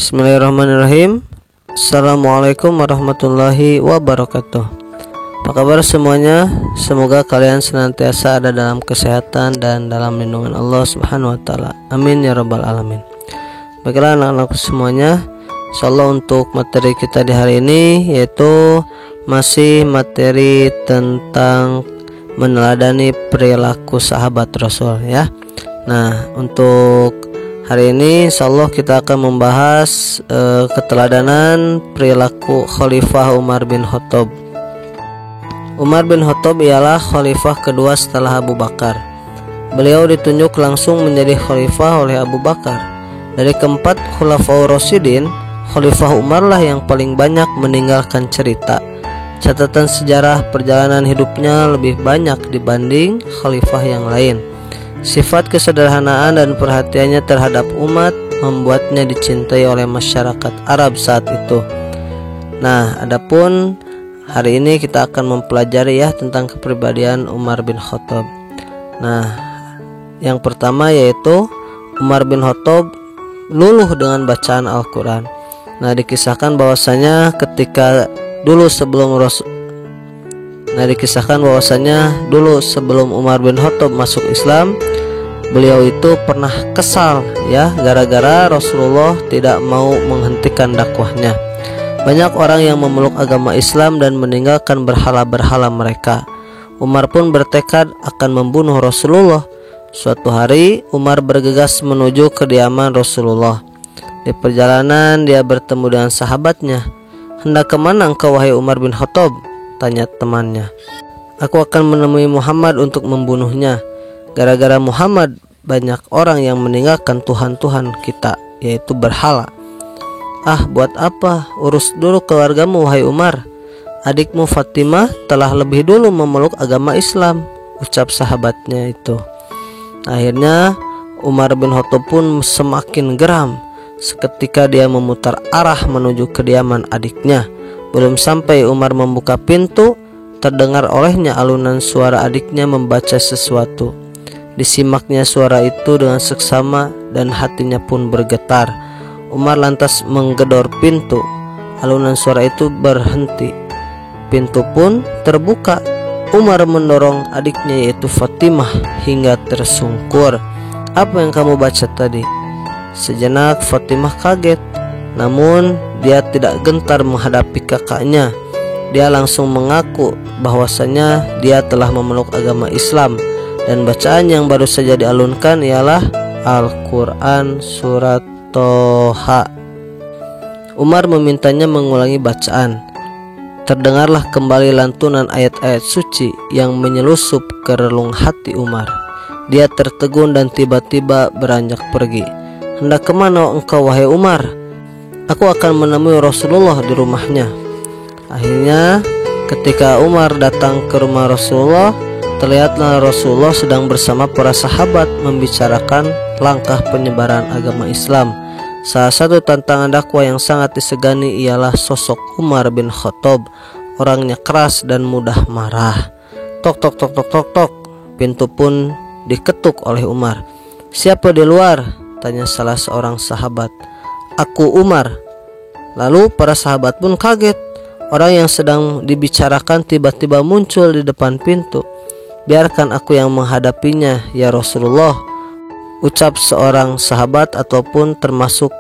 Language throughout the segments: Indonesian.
Bismillahirrahmanirrahim. Assalamualaikum warahmatullahi wabarakatuh. Apa kabar semuanya? Semoga kalian senantiasa ada dalam kesehatan dan dalam lindungan Allah Subhanahu wa taala. Amin ya rabbal alamin. Baiklah anak-anak semuanya, insyaallah untuk materi kita di hari ini yaitu masih materi tentang meneladani perilaku sahabat Rasul ya. Nah, untuk hari ini insyaallah kita akan membahas keteladanan perilaku Khalifah Umar bin Khattab. Umar bin Khattab ialah khalifah kedua setelah Abu Bakar. Beliau ditunjuk langsung menjadi khalifah oleh Abu Bakar. Dari keempat Khulafaur Rasyidin, Khalifah Umar lah yang paling banyak meninggalkan cerita. Catatan sejarah perjalanan hidupnya lebih banyak dibanding khalifah yang lain. Sifat kesederhanaan dan perhatiannya terhadap umat membuatnya dicintai oleh masyarakat Arab saat itu. Nah, adapun hari ini kita akan mempelajari ya tentang kepribadian Umar bin Khattab. Nah, yang pertama yaitu Umar bin Khattab luluh dengan bacaan Al-Quran. Nah, dikisahkan bahwasanya dulu sebelum Umar bin Khattab masuk Islam, beliau itu pernah kesal ya gara-gara Rasulullah tidak mau menghentikan dakwahnya. Banyak orang yang memeluk agama Islam dan meninggalkan berhala-berhala mereka. Umar pun bertekad akan membunuh Rasulullah. Suatu hari Umar bergegas menuju kediaman Rasulullah. Di perjalanan dia bertemu dengan sahabatnya. "Hendak kemana engkau wahai Umar bin Khattab?" tanya temannya. "Aku akan menemui Muhammad untuk membunuhnya. Gara-gara Muhammad banyak orang yang meninggalkan Tuhan-Tuhan kita, yaitu berhala." "Ah, buat apa? Urus dulu keluargamu wahai Umar. Adikmu Fatimah telah lebih dulu memeluk agama Islam," ucap sahabatnya itu. Akhirnya Umar bin Khattab pun semakin geram. Seketika dia memutar arah menuju kediaman adiknya. Belum sampai Umar membuka pintu, terdengar olehnya alunan suara adiknya membaca sesuatu. Disimaknya suara itu dengan seksama dan hatinya pun bergetar. Umar lantas menggedor pintu. Alunan suara itu berhenti. Pintu pun terbuka. Umar mendorong adiknya yaitu Fatimah hingga tersungkur. "Apa yang kamu baca tadi?" Sejenak Fatimah kaget, namun dia tidak gentar menghadapi kakaknya. Dia langsung mengaku bahwasanya dia telah memeluk agama Islam dan bacaan yang baru saja dialunkan ialah Al-Quran surat Toha. Umar memintanya mengulangi bacaan. Terdengarlah kembali lantunan ayat-ayat suci yang menyelusup ke relung hati Umar. Dia tertegun dan tiba-tiba beranjak pergi. "Hendak kemana engkau wahai Umar?" "Aku akan menemui Rasulullah di rumahnya." Akhirnya ketika Umar datang ke rumah Rasulullah, terlihatlah Rasulullah sedang bersama para sahabat membicarakan langkah penyebaran agama Islam. Salah satu tantangan dakwah yang sangat disegani ialah sosok Umar bin Khattab. Orangnya keras dan mudah marah. Tok tok tok tok tok tok. Pintu pun diketuk oleh Umar. "Siapa di luar?" tanya salah seorang sahabat. "Aku Umar." Lalu para sahabat pun kaget. Orang yang sedang dibicarakan tiba-tiba muncul di depan pintu. "Biarkan aku yang menghadapinya ya Rasulullah," ucap seorang sahabat ataupun termasuk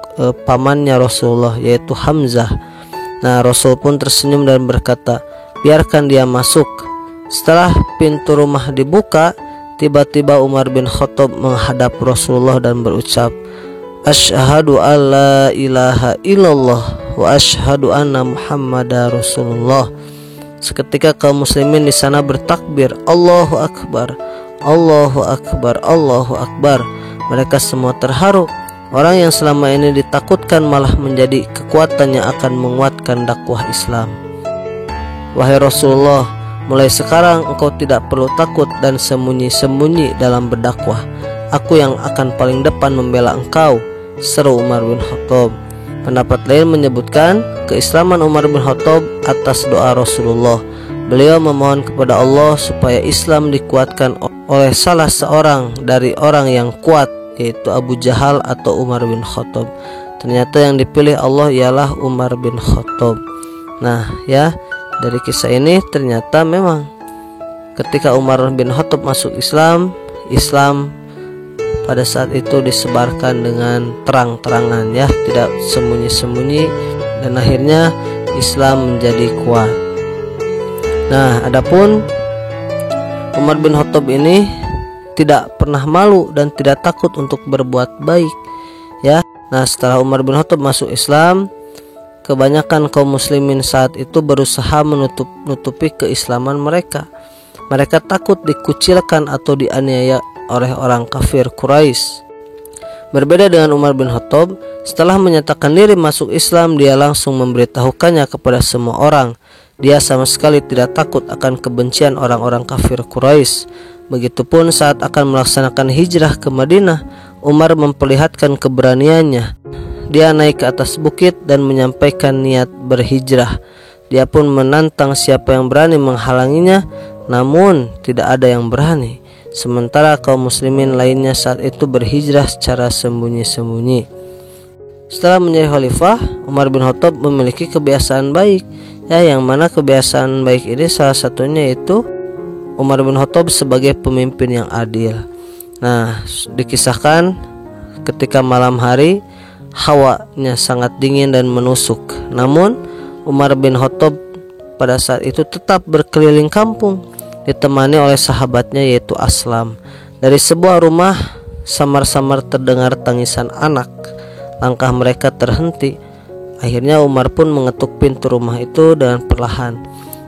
pamannya Rasulullah yaitu Hamzah. Nah, Rasul pun tersenyum dan berkata, "Biarkan dia masuk." Setelah pintu rumah dibuka, tiba-tiba Umar bin Khattab menghadap Rasulullah dan berucap, "Asyhadu alla ilaha illallah wa asyhadu anna Muhammadar Rasulullah." Seketika kaum muslimin di sana bertakbir, "Allahu Akbar, Allahu Akbar, Allahu Akbar." Mereka semua terharu. Orang yang selama ini ditakutkan malah menjadi kekuatan yang akan menguatkan dakwah Islam. "Wahai Rasulullah, mulai sekarang engkau tidak perlu takut dan sembunyi-sembunyi dalam berdakwah. Aku yang akan paling depan membela engkau," seru Umar bin Khattab. Pendapat lain menyebutkan keislaman Umar bin Khattab atas doa Rasulullah. Beliau memohon kepada Allah supaya Islam dikuatkan oleh salah seorang dari orang yang kuat, yaitu Abu Jahal atau Umar bin Khattab. Ternyata yang dipilih Allah ialah Umar bin Khattab. Nah ya, dari kisah ini ternyata memang ketika Umar bin Khattab masuk Islam, Islam pada saat itu disebarkan dengan terang-terangan ya, tidak sembunyi-sembunyi, dan akhirnya Islam menjadi kuat. Nah, adapun Umar bin Khattab ini tidak pernah malu dan tidak takut untuk berbuat baik ya. Nah, setelah Umar bin Khattab masuk Islam, kebanyakan kaum muslimin saat itu berusaha menutupi keislaman mereka. Mereka takut dikucilkan atau dianiaya oleh orang kafir Quraisy. Berbeda dengan Umar bin Khattab, setelah menyatakan diri masuk Islam, dia langsung memberitahukannya kepada semua orang. Dia sama sekali tidak takut akan kebencian orang-orang kafir Quraisy. Begitupun saat akan melaksanakan hijrah ke Madinah, Umar memperlihatkan keberaniannya. Dia naik ke atas bukit dan menyampaikan niat berhijrah. Dia pun menantang siapa yang berani menghalanginya, namun tidak ada yang berani. Sementara kaum muslimin lainnya saat itu berhijrah secara sembunyi-sembunyi. Setelah menjadi khalifah, Umar bin Khattab memiliki kebiasaan baik ya, yang mana kebiasaan baik ini salah satunya yaitu Umar bin Khattab sebagai pemimpin yang adil. Nah, dikisahkan ketika malam hari hawanya sangat dingin dan menusuk, namun Umar bin Khattab pada saat itu tetap berkeliling kampung ditemani oleh sahabatnya yaitu Aslam. Dari sebuah rumah samar-samar terdengar tangisan anak. Langkah mereka terhenti. Akhirnya Umar pun mengetuk pintu rumah itu dengan perlahan.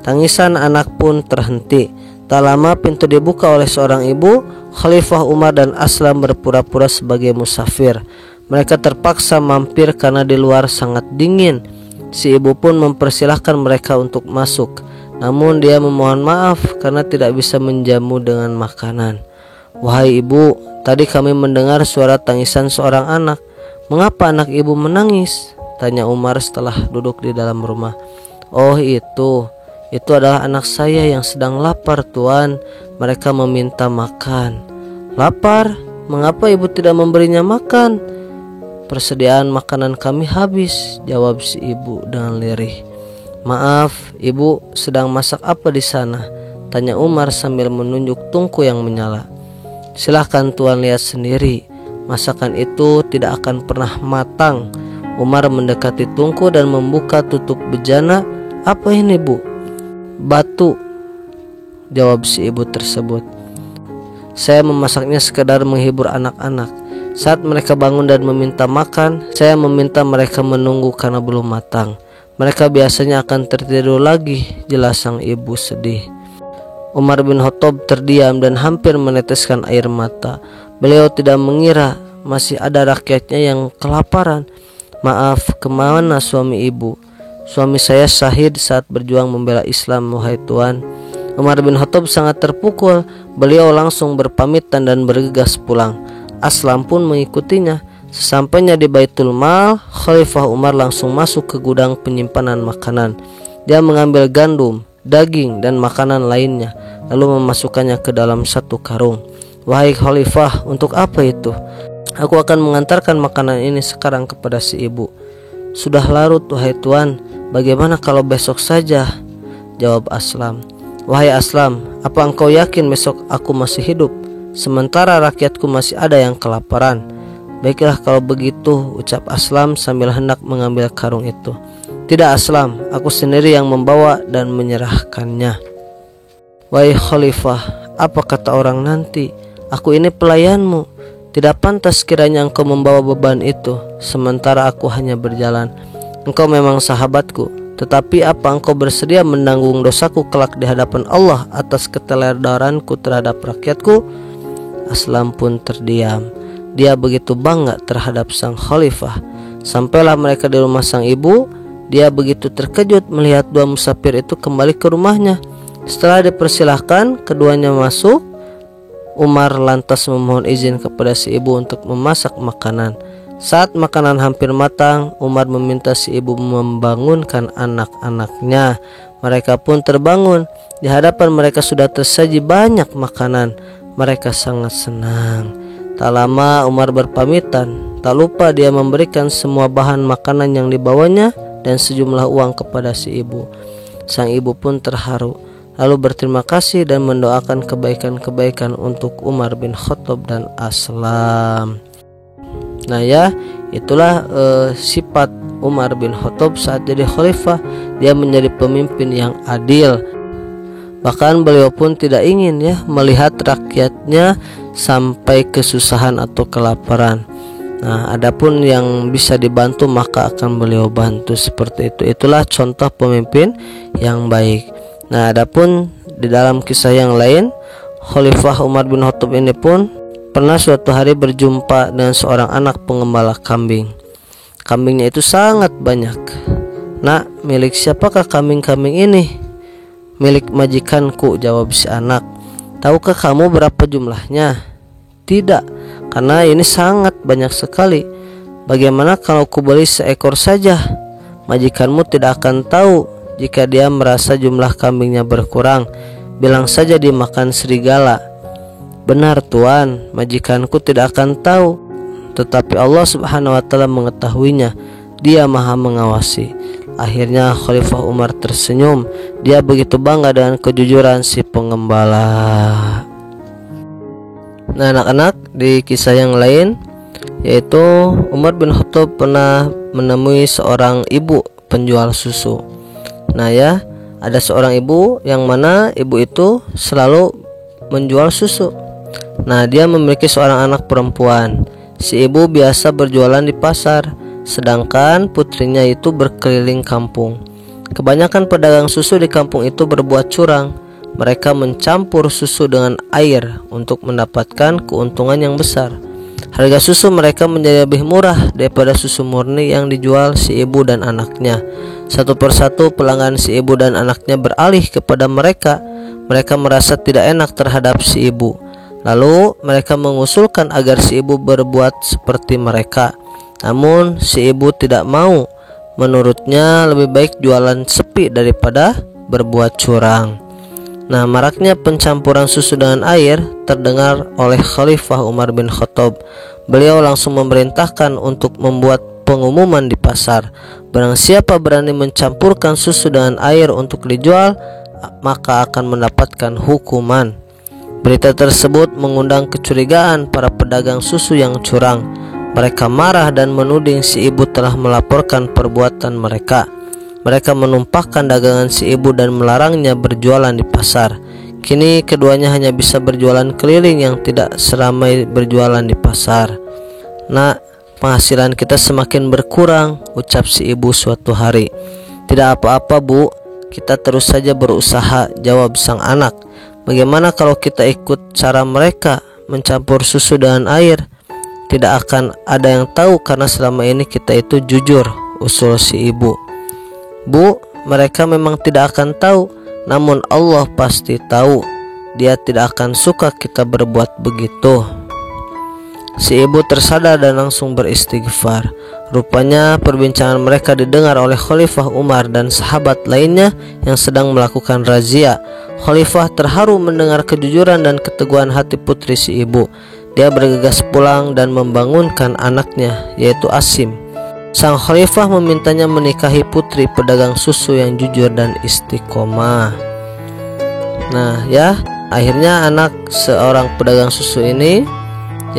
Tangisan anak pun terhenti. Tak lama pintu dibuka oleh seorang ibu. Khalifah Umar dan Aslam berpura-pura sebagai musafir. Mereka terpaksa mampir karena di luar sangat dingin. Si ibu pun mempersilahkan mereka untuk masuk. Namun dia memohon maaf karena tidak bisa menjamu dengan makanan. Wahai ibu, tadi kami mendengar suara tangisan seorang anak. Mengapa anak ibu menangis? Tanya Umar setelah duduk di dalam rumah. Oh itu adalah anak saya yang sedang lapar tuan. Mereka meminta makan. Lapar? Mengapa ibu tidak memberinya makan? Persediaan makanan kami habis, jawab si ibu dengan lirih. Maaf, ibu sedang masak apa di sana? Tanya Umar sambil menunjuk tungku yang menyala. Silahkan tuan lihat sendiri, masakan itu tidak akan pernah matang. Umar mendekati tungku dan membuka tutup bejana. Apa ini bu? Batu, jawab si ibu tersebut. Saya memasaknya sekedar menghibur anak-anak. Saat mereka bangun dan meminta makan, saya meminta mereka menunggu karena belum matang. Mereka biasanya akan tertidur lagi, jelas sang ibu sedih. Umar bin Khattab terdiam dan hampir meneteskan air mata. Beliau tidak mengira masih ada rakyatnya yang kelaparan. Maaf, kemana suami ibu? Suami saya syahid saat berjuang membela Islam, wahai tuan. Umar bin Khattab sangat terpukul. Beliau langsung berpamitan dan bergegas pulang. Aslam pun mengikutinya. Sesampainya di Baitul Mal, Khalifah Umar langsung masuk ke gudang penyimpanan makanan. Dia mengambil gandum, daging, dan makanan lainnya, lalu memasukkannya ke dalam satu karung. Wahai Khalifah, untuk apa itu? Aku akan mengantarkan makanan ini sekarang kepada si ibu. Sudah larut, wahai tuan. Bagaimana kalau besok saja? Jawab Aslam. Wahai Aslam, apa engkau yakin besok aku masih hidup? Sementara rakyatku masih ada yang kelaparan. Baiklah kalau begitu, ucap Aslam sambil hendak mengambil karung itu. Tidak Aslam, aku sendiri yang membawa dan menyerahkannya. Wahai Khalifah, apa kata orang nanti? Aku ini pelayanmu. Tidak pantas kiranya engkau membawa beban itu, sementara aku hanya berjalan. Engkau memang sahabatku, tetapi apa engkau bersedia menanggung dosaku kelak di hadapan Allah atas keteledoranku terhadap rakyatku? Aslam pun terdiam. Dia begitu bangga terhadap sang khalifah. Sampailah mereka di rumah sang ibu. Dia begitu terkejut melihat dua musafir itu kembali ke rumahnya. Setelah dipersilahkan keduanya masuk, Umar lantas memohon izin kepada si ibu untuk memasak makanan. Saat makanan hampir matang, Umar meminta si ibu membangunkan anak-anaknya. Mereka pun terbangun. Di hadapan mereka sudah tersaji banyak makanan. Mereka sangat senang. Tak lama Umar berpamitan, Tak lupa dia memberikan semua bahan makanan yang dibawanya dan sejumlah uang kepada si ibu. Sang ibu pun terharu, lalu berterima kasih dan mendoakan kebaikan-kebaikan untuk Umar bin Khattab dan Aslam. Nah ya, itulah sifat Umar bin Khattab saat jadi khalifah. Dia menjadi pemimpin yang adil. Bahkan beliau pun tidak ingin ya melihat rakyatnya sampai kesusahan atau kelaparan. Nah, adapun yang bisa dibantu maka akan beliau bantu, seperti itu. Itulah contoh pemimpin yang baik. Nah, adapun di dalam kisah yang lain, Khalifah Umar bin Khattab ini pun pernah suatu hari berjumpa dengan seorang anak pengembala kambing. Kambingnya itu sangat banyak. Nak, milik siapakah kambing-kambing ini? Milik majikanku, jawab si anak. Tahukah kamu berapa jumlahnya? Tidak, karena ini sangat banyak sekali. Bagaimana kalau ku beli seekor saja? Majikanmu tidak akan tahu jika dia merasa jumlah kambingnya berkurang. Bilang saja dimakan serigala. Benar tuan, majikanku tidak akan tahu, tetapi Allah Subhanahu wa ta'ala mengetahuinya. Dia maha mengawasi. Akhirnya Khalifah Umar tersenyum. Dia begitu bangga dengan kejujuran si pengembala. Nah anak-anak, di kisah yang lain, yaitu Umar bin Khattab pernah menemui seorang ibu penjual susu. Nah ya, ada seorang ibu yang mana ibu itu selalu menjual susu. Nah, dia memiliki seorang anak perempuan. Si ibu biasa berjualan di pasar, sedangkan putrinya itu berkeliling kampung. Kebanyakan pedagang susu di kampung itu berbuat curang. Mereka mencampur susu dengan air untuk mendapatkan keuntungan yang besar. Harga susu mereka menjadi lebih murah daripada susu murni yang dijual si ibu dan anaknya. Satu persatu pelanggan si ibu dan anaknya beralih kepada mereka. Mereka merasa tidak enak terhadap si ibu. Lalu mereka mengusulkan agar si ibu berbuat seperti mereka. Namun si ibu tidak mau. Menurutnya lebih baik jualan sepi daripada berbuat curang. Nah, maraknya pencampuran susu dengan air terdengar oleh Khalifah Umar bin Khattab. Beliau langsung memerintahkan untuk membuat pengumuman di pasar. Barang siapa berani mencampurkan susu dengan air untuk dijual, maka akan mendapatkan hukuman. Berita tersebut mengundang kecurigaan para pedagang susu yang curang. Mereka marah dan menuding si ibu telah melaporkan perbuatan mereka. Mereka menumpahkan dagangan si ibu dan melarangnya berjualan di pasar. Kini keduanya hanya bisa berjualan keliling yang tidak seramai berjualan di pasar. Nah, penghasilan kita semakin berkurang, ucap si ibu suatu hari. Tidak apa-apa bu, kita terus saja berusaha, jawab sang anak. Bagaimana kalau kita ikut cara mereka mencampur susu dengan air? Tidak akan ada yang tahu karena selama ini kita itu jujur, usul si ibu. Bu, mereka memang tidak akan tahu, namun Allah pasti tahu. Dia tidak akan suka kita berbuat begitu. Si ibu tersadar dan langsung beristighfar. Rupanya perbincangan mereka didengar oleh Khalifah Umar dan sahabat lainnya yang sedang melakukan razia. Khalifah terharu mendengar kejujuran dan keteguhan hati putri si ibu. Dia bergegas pulang dan membangunkan anaknya, yaitu Asim. Sang khalifah memintanya menikahi putri pedagang susu yang jujur dan istiqomah. Nah ya, akhirnya anak seorang pedagang susu ini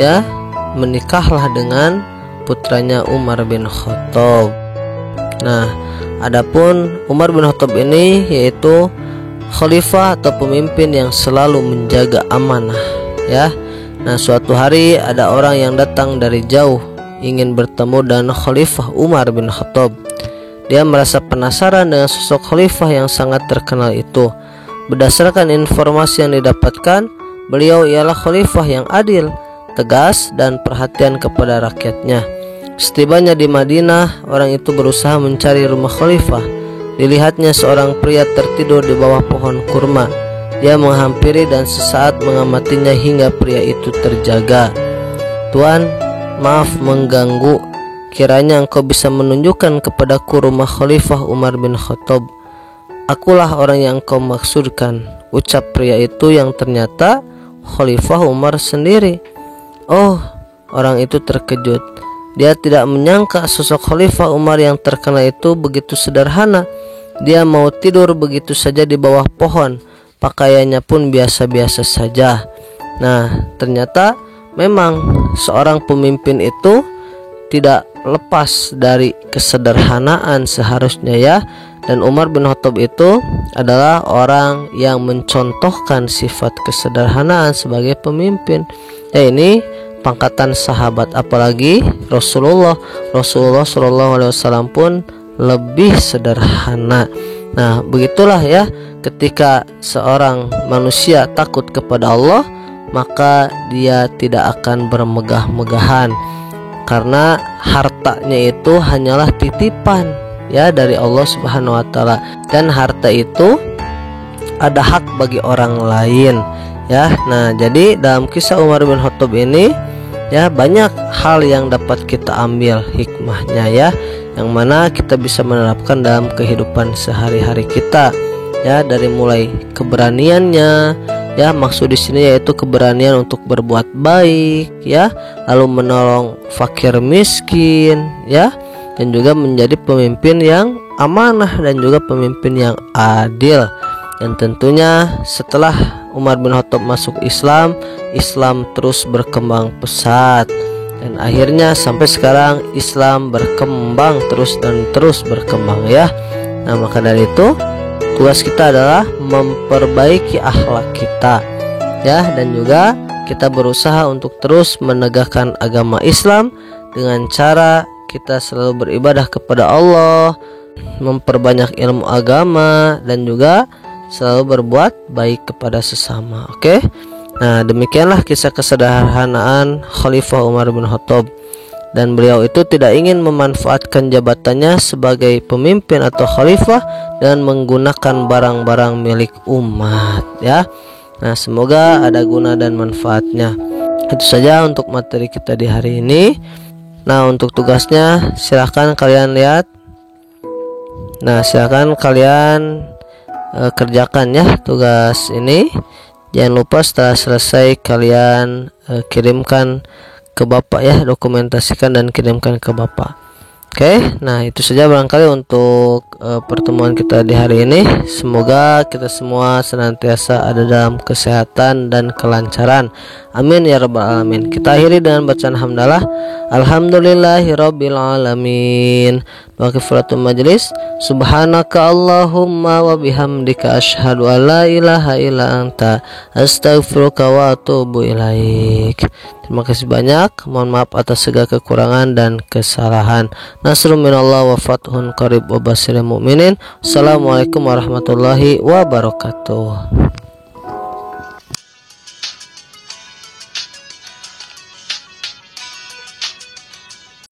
ya menikahlah dengan putranya Umar bin Khattab. Nah, adapun Umar bin Khattab ini yaitu khalifah atau pemimpin yang selalu menjaga amanah ya. Nah, suatu hari ada orang yang datang dari jauh ingin bertemu dengan Khalifah Umar bin Khattab. Dia merasa penasaran dengan sosok khalifah yang sangat terkenal itu. Berdasarkan informasi yang didapatkan, beliau ialah khalifah yang adil, tegas, dan perhatian kepada rakyatnya. Setibanya di Madinah, orang itu berusaha mencari rumah khalifah. Dilihatnya seorang pria tertidur di bawah pohon kurma. Dia menghampiri dan sesaat mengamatinya hingga pria itu terjaga. Tuan, maaf mengganggu. Kiranya engkau bisa menunjukkan kepadaku rumah Khalifah Umar bin Khattab. Akulah orang yang engkau maksudkan, ucap pria itu yang ternyata Khalifah Umar sendiri. Oh, orang itu terkejut. Dia tidak menyangka sosok Khalifah Umar yang terkenal itu begitu sederhana. Dia mau tidur begitu saja di bawah pohon, pakaiannya pun biasa-biasa saja. Nah, ternyata memang seorang pemimpin itu tidak lepas dari kesederhanaan seharusnya ya. Dan Umar bin Khattab itu adalah orang yang mencontohkan sifat kesederhanaan sebagai pemimpin. Ya, ini pangkatan sahabat, apalagi Rasulullah SAW pun lebih sederhana. Nah, begitulah ya, ketika seorang manusia takut kepada Allah, maka dia tidak akan bermegah-megahan, karena hartanya itu hanyalah titipan ya dari Allah Subhanahu wa taala, dan harta itu ada hak bagi orang lain ya. Nah, jadi dalam kisah Umar bin Khattab ini ya, banyak hal yang dapat kita ambil hikmahnya ya, yang mana kita bisa menerapkan dalam kehidupan sehari-hari kita ya, dari mulai keberaniannya ya, maksud di sini yaitu keberanian untuk berbuat baik ya, lalu menolong fakir miskin ya, dan juga menjadi pemimpin yang amanah dan juga pemimpin yang adil. Dan tentunya setelah Umar bin Khattab masuk Islam, Islam terus berkembang pesat, dan akhirnya sampai sekarang Islam berkembang terus dan terus berkembang ya. Nah, maka dari itu tugas kita adalah memperbaiki akhlak kita ya, dan juga kita berusaha untuk terus menegakkan agama Islam dengan cara kita selalu beribadah kepada Allah, memperbanyak ilmu agama, dan juga selalu berbuat baik kepada sesama. Oke. Nah, demikianlah kisah kesederhanaan Khalifah Umar bin Khattab, dan beliau itu tidak ingin memanfaatkan jabatannya sebagai pemimpin atau khalifah dan menggunakan barang-barang milik umat ya. Nah, semoga ada guna dan manfaatnya. Itu saja untuk materi kita di hari ini. Nah, untuk tugasnya silahkan kalian lihat. Nah, silahkan kalian kerjakan ya tugas ini. Jangan lupa setelah selesai kalian kirimkan ke Bapak ya, dokumentasikan dan kirimkan ke Bapak. Oke, nah itu saja barangkali untuk pertemuan kita di hari ini. Semoga kita semua senantiasa ada dalam kesehatan dan kelancaran. Amin ya rabbal alamin. Kita akhiri dengan bacaan hamdalah. Alhamdulillahirabbil alamin. Wa kifaratul majlis. Subhanaka Allahumma wa bihamdika asyhadu an la ilaha illa anta astaghfiruka wa atubu ilaik. Terima kasih banyak. Mohon maaf atas segala kekurangan dan kesalahan. Nasrun minallah wa fathun qarib wa basyiril mu'minin. Assalamualaikum warahmatullahi wabarakatuh.